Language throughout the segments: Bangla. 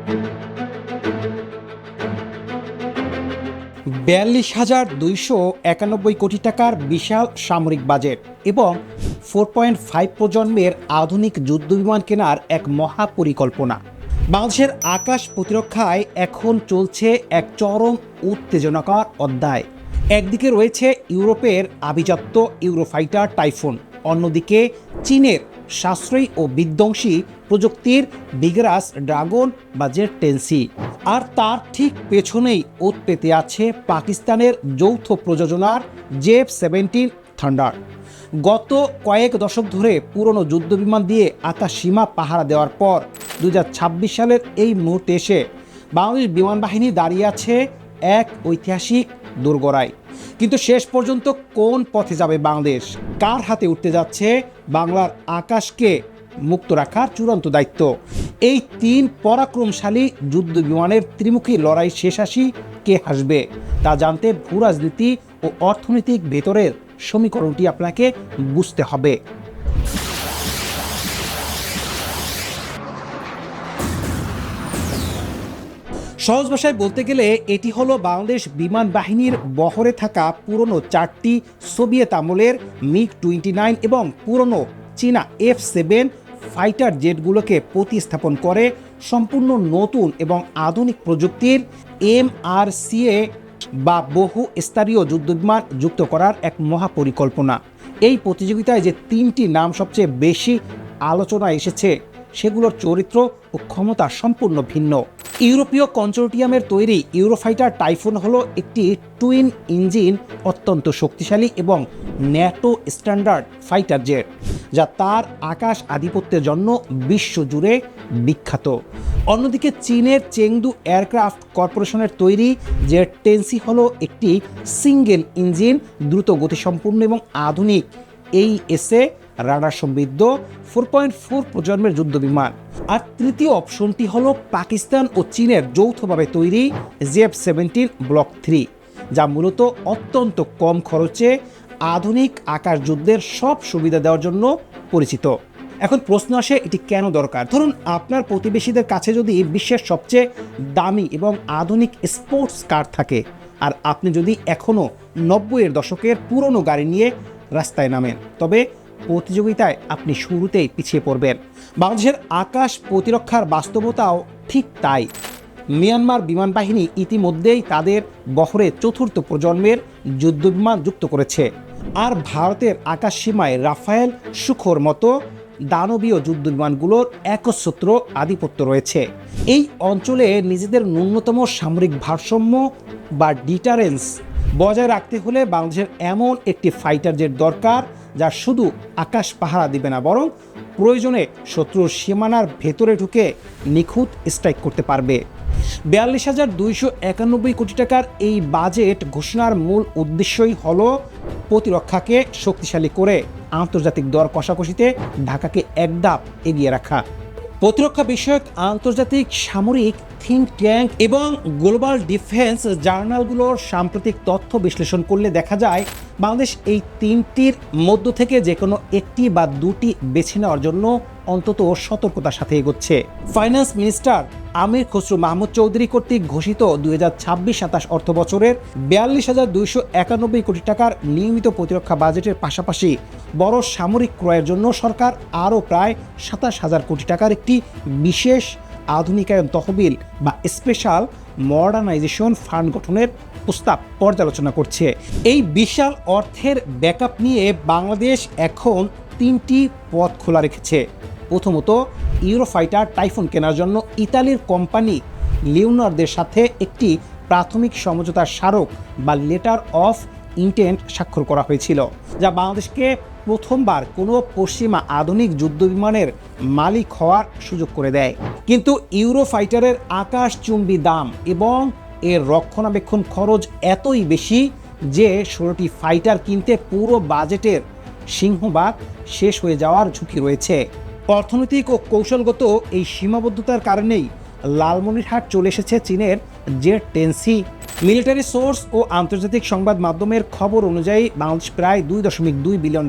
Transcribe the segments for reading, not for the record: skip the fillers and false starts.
42,291 কোটি টাকার বিশাল সামরিক বাজেট এবং 4.5 প্রজন্মের আধুনিক যুদ্ধবিমান কেনার এক মহা পরিকল্পনা। বাংলাদেশের আকাশ প্রতিরক্ষায় এখন চলছে এক চরম উত্তেজনাকর অধ্যায়। একদিকে রয়েছে ইউরোপের আভিজাত্য ইউরোফাইটার টাইফুন, অন্যদিকে চীনের সাশ্রয়ী ও বিধ্বংসী প্রযুক্তির ভিগারাস ড্রাগন বা জেট 10C। আর তার ঠিক পেছনেই ওত পেতে আছে পাকিস্তানের যৌথ প্রযোজনার JF-17 থান্ডার। গত কয়েক দশক ধরে পুরনো যুদ্ধবিমান দিয়ে আকাশ সীমা পাহারা দেওয়ার পর 2026 সালের এই মুহূর্তে এসে বাংলাদেশ বিমান বাহিনী দাঁড়িয়ে আছে এক ঐতিহাসিক দোরগোড়ায়। কিন্তু শেষ পর্যন্ত কোন পথে যাবে বাংলাদেশ? কার হাতে উঠতে যাচ্ছে বাংলার আকাশকে মুক্ত রাখার চূড়ান্ত দায়িত্ব? এই তিন পরাক্রমশালী যুদ্ধ বিমানের ত্রিমুখী লড়াই শেষ হাসি কে হাসবে তা জানতে ভূরাজনীতি ও অর্থনৈতিক ভেতরের সমীকরণটি আপনাকে বুঝতে হবে। সহজ ভাষায় বলতে গেলে এটি হলো বাংলাদেশ বিমান বাহিনীর বহরে থাকা পুরনো 4টি সোভিয়েত আমলের MiG-29 এবং পুরনো চীনা F-7 ফাইটার জেটগুলোকে প্রতিস্থাপন করে সম্পূর্ণ নতুন এবং আধুনিক প্রযুক্তির MRCA বা বহু স্তরীয় যুদ্ধবিমান যুক্ত করার এক মহাপরিকল্পনা। এই প্রতিযোগিতায় যে তিনটি নাম সবচেয়ে বেশি আলোচনায় এসেছে সেগুলোর চরিত্র ও ক্ষমতা সম্পূর্ণ ভিন্ন। ইউরোপীয় কনসোর্টিয়ামের তৈরি ইউরোফাইটার টাইফুন হলো একটি টুইন ইঞ্জিন অত্যন্ত শক্তিশালী এবং ন্যাটো স্ট্যান্ডার্ড ফাইটার জেট, যা তার আকাশ আধিপত্যের জন্য বিশ্বজুড়ে বিখ্যাত। অন্যদিকে চীনের চেংদু এয়ারক্রাফট কর্পোরেশনের তৈরি জেট 10C হলো একটি সিঙ্গেল ইঞ্জিন দ্রুত গতিসম্পন্ন এবং আধুনিক AESA রাডার সমৃদ্ধ 4.4 প্রজন্মের যুদ্ধবিমান। আর তৃতীয় অপশনটি হলো পাকিস্তান ও চীনের যৌথভাবে তৈরি JF-17 ব্লক 3, যা মূলত অত্যন্ত কম খরচে আধুনিক আকাশ যুদ্ধের সব সুবিধা দেওয়ার জন্য পরিচিত। এখন প্রশ্ন আসে, এটি কেন দরকার? ধরুন আপনার প্রতিবেশীদের কাছে যদি বিশ্বের সবচেয়ে দামি এবং আধুনিক স্পোর্টস কার থাকে, আর আপনি যদি এখনও 90-এর দশকের পুরনো গাড়ি নিয়ে রাস্তায় নামেন, তবে প্রতিযোগিতায় আপনি শুরুতেই পিছিয়ে পড়বেন। বাংলাদেশের আকাশ প্রতিরক্ষার বাস্তবতাও ঠিক তাই। মিয়ানমার বিমান বাহিনী ইতিমধ্যেই তাদের বহরে 4র্থ প্রজন্মের যুদ্ধবিমান যুক্ত করেছে, আর ভারতের আকাশ সীমায় রাফায়েল, সুখোর মতো দানবীয় যুদ্ধবিমানগুলোর একচ্ছত্র আধিপত্য রয়েছে। এই অঞ্চলে নিজেদের ন্যূনতম সামরিক ভারসাম্য বা ডিটারেন্স বজায় রাখতে হলে বাংলাদেশের এমন একটি ফাইটার জেট দরকার, যা শুধু আকাশ পাহারা দিবে না, বরং প্রয়োজনে শত্রুর সীমানার ভেতরে ঢুকে নিখুঁত স্ট্রাইক করতে পারবে। 42,291 কোটি টাকার এই বাজেট ঘোষণার মূল উদ্দেশ্যই হলো প্রতিরক্ষাকে শক্তিশালী করে আন্তর্জাতিক দর কষাকষিতে ঢাকাকে এক ধাপ এগিয়ে রাখা। প্রতিরক্ষা বিষয়ক আন্তর্জাতিক সামরিক থিঙ্ক ট্যাঙ্ক এবং গ্লোবাল ডিফেন্স জার্নালগুলোর সাম্প্রতিক তথ্য বিশ্লেষণ করলে দেখা যায় বাংলাদেশ এই তিনটির মধ্য থেকে যে কোনো একটি বা দুটি বেছে নেওয়ার জন্য অন্তত সতর্কতার সাথে এগোচ্ছে। ফাইন্যান্স মিনিস্টার আমির খসরু মাহমুদ চৌধুরী কর্তৃক ঘোষিত 2026-27 অর্থ বছরের 42,291 কোটি টাকার নিয়মিত প্রতিরক্ষা বাজেটের পাশাপাশি বড় সামরিক ক্রয়ের জন্য সরকার আরও প্রায় 27,000 কোটি টাকার একটি বিশেষ আধুনিকায়ন তহবিল বা স্পেশাল মডার্নাইজেশন ফান্ড গঠনের প্রস্তাব পর্যালোচনা করছে। এই বিশাল অর্থের ব্যাকআপ নিয়ে বাংলাদেশ এখন তিনটি পথ খোলা রেখেছে। প্রথমত, ইউরোফাইটার টাইফুন কেনার জন্য ইতালির কোম্পানি লিওনার্দের সাথে একটি প্রাথমিক সমঝোতার স্মারক বা লেটার অফ ইন্টেন্ট স্বাক্ষর করা হয়েছিল, যা বাংলাদেশকে প্রথমবার কোনো পশ্চিমা আধুনিক যুদ্ধবিমানের মালিক হওয়ার সুযোগ করে দেয়। কিন্তু ইউরোফাইটারের আকাশচুম্বী দাম এবং এর রক্ষণাবেক্ষণ খরচ এতই বেশি যে 16টি ফাইটার কিনতে পুরো বাজেটের সিংহভাগ শেষ হয়ে যাওয়ার ঝুঁকি রয়েছে। অর্থনৈতিক ও কৌশলগত এই সীমাবদ্ধতার কারণেই লালমনিরহাট চলে এসেছে চীনের জেট 10C। মিলিটারি সোর্স ও আন্তর্জাতিক সংবাদ মাধ্যমের খবর অনুযায়ী বাংলাদেশ প্রায় $2.2 বিলিয়ন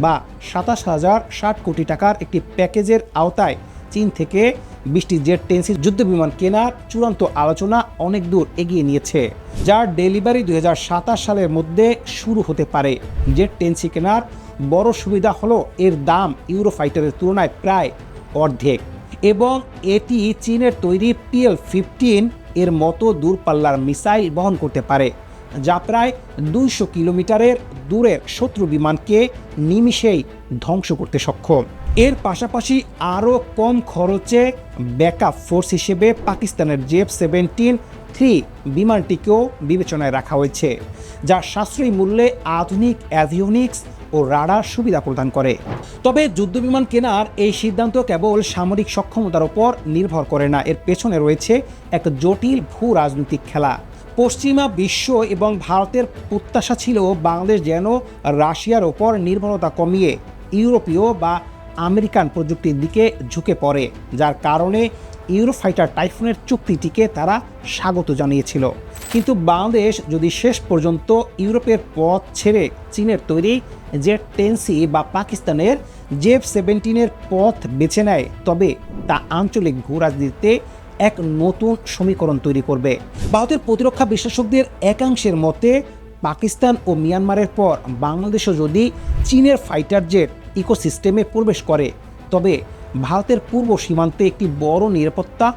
বা 27,060 কোটি টাকার একটি প্যাকেজের আওতায় চীন থেকে 20টি জেট 10C যুদ্ধ বিমান কেনার চূড়ান্ত আলোচনা অনেক দূর এগিয়ে নিয়েছে, যার ডেলিভারি 2027 সালের মধ্যে শুরু হতে পারে। জেট 10C কেনার বড় সুবিধা হলো এর দাম ইউরোফাইটারের তুলনায় প্রায় অর্ধেক, এবং এটি চীনের তৈরি PL-15 এর মতো দূরপাল্লার মিসাইল বহন করতে পারে, যা প্রায় 200 কিলোমিটারের দূরের শত্রু বিমানকে নিমিষেই ধ্বংস করতে সক্ষম। এর পাশাপাশি আরও কম খরচে ব্যাকআপ ফোর্স হিসেবে পাকিস্তানের JF-17-3 বিমানটিকেও বিবেচনায় রাখা হয়েছে, যা সাশ্রয়ী মূল্যে আধুনিক অ্যাভিওনিক্স ও রাডার সুবিধা প্রদান করে। তবে যুদ্ধবিমান কেনার এই সিদ্ধান্ত কেবল সামরিক সক্ষমতার উপর নির্ভর করে না, এর পেছনে রয়েছে এক জটিল ভূ রাজনৈতিক খেলা। পশ্চিমা বিশ্ব এবং ভারতের প্রত্যাশা ছিল বাংলাদেশ যেন রাশিয়ার ওপর নির্ভরতা কমিয়ে ইউরোপীয় বা আমেরিকান প্রযুক্তির দিকে ঝুঁকে পড়ে, যার কারণে ইউরোফাইটার টাইফুনের চুক্তিটিকে তারা স্বাগত জানিয়েছিল। কিন্তু বাংলাদেশ যদি শেষ পর্যন্ত ইউরোপের পথ ছেড়ে চীনের তৈরি জেট 10C বা পাকিস্তানের JF-17 পথ বেছে নেয়, তবে তা আঞ্চলিক ভূ রাজনীতিতে এক নতুন সমীকরণ তৈরি করবে। ভারতের প্রতিরক্ষা বিশ্লেষকদের একাংশের মতে পাকিস্তান ও মিয়ানমারের পর বাংলাদেশও যদি চীনের ফাইটার জেট ইকোসিস্টেমে প্রবেশ করে, তবে ভারতের পূর্ব সীমান্তে একটি বড় নিরাপত্তা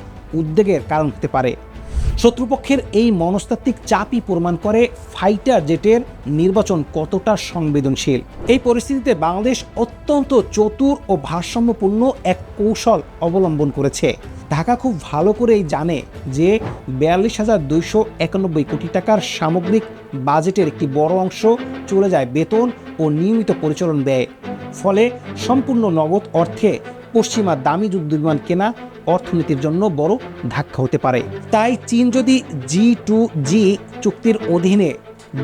উদ্বেগের কারণ হতে পারে। শত্রুপক্ষের এই মনস্তাত্ত্বিক চাপই প্রমাণ করে ফাইটার জেটের নির্বাচন কতটা সংবেদনশীল। এই পরিস্থিতিতে বাংলাদেশ অত্যন্ত চতুর ও ভারসাম্যপূর্ণ এক কৌশল অবলম্বন করেছে। ঢাকা খুব ভালো করেই জানে যে 42,291 কোটি টাকার সামগ্রিক বাজেটের একটি বড় অংশ চলে যায় বেতন ও নিয়মিত পরিচালন ব্যয়। ফলে সম্পূর্ণ নগদ অর্থে পশ্চিমা দামি যুদ্ধবিমান কেনা অর্থনীতির জন্য বড় ধাক্কা হতে পারে। তাই চীন যদি G2G চুক্তির অধীনে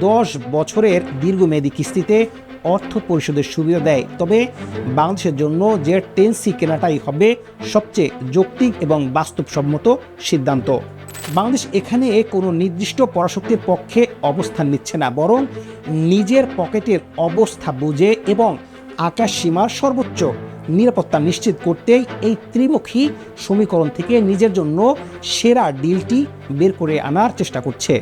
10 বছরের দীর্ঘমেয়াদী কিস্তিতে অর্থ পরিশোধের সুবিধা দেয়, তবে বাংলাদেশের জন্য জেট 10C কেনাটাই হবে সবচেয়ে যৌক্তিক এবং বাস্তবসম্মত সিদ্ধান্ত। বাংলাদেশ এখানে কোনো নির্দিষ্ট পরাশক্তির পক্ষে অবস্থান নিচ্ছে না, বরং নিজের পকেটের অবস্থা বুঝে এবং আকাশ সীমার সর্বোচ্চ নিরাপত্তা নিশ্চিত করতেই এই ত্রিমুখী সমীকরণ থেকে নিজের জন্য সেরা ডিলটি বের করে আনার চেষ্টা করছে।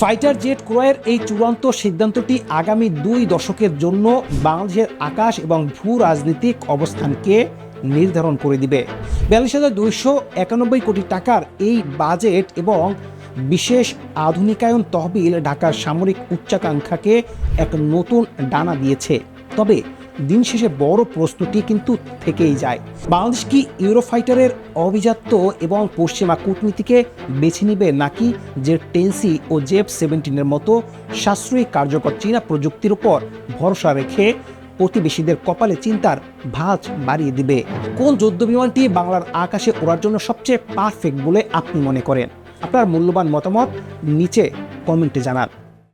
ফাইটার জেট ক্রয়ের এই চূড়ান্ত সিদ্ধান্তটি আগামী 2 দশকের জন্য বাংলাদেশের আকাশ এবং ভূ রাজনৈতিক অবস্থানকে নির্ধারণ করে দিবে। 42,291 কোটি টাকার এই বাজেট এবং বিশেষ আধুনিকায়ন তহবিল ঢাকার সামরিক উচ্চাকাঙ্ক্ষাকে এক নতুন ডানা দিয়েছে। তবে দিন শেষে বড় প্রশ্নটি কিন্তু থেকেই যায়, বাংলাদেশ কি ইউরোফাইটারের অভিজাত্য এবং পশ্চিমা কূটনীতিকে বেছে নিবে, নাকি জেট 10C ও JF-17 মতো সাশ্রয়ী কার্যকর চীনা প্রযুক্তির উপর ভরসা রেখে প্রতিবেশীদের কপালে চিন্তার ভাঁজ বাড়িয়ে দিবে? কোন যুদ্ধ বিমানটি বাংলার আকাশে ওড়ার জন্য সবচেয়ে পারফেক্ট বলে আপনি মনে করেন? আপনার মূল্যবান মতামত নিচে কমেন্টে জানান।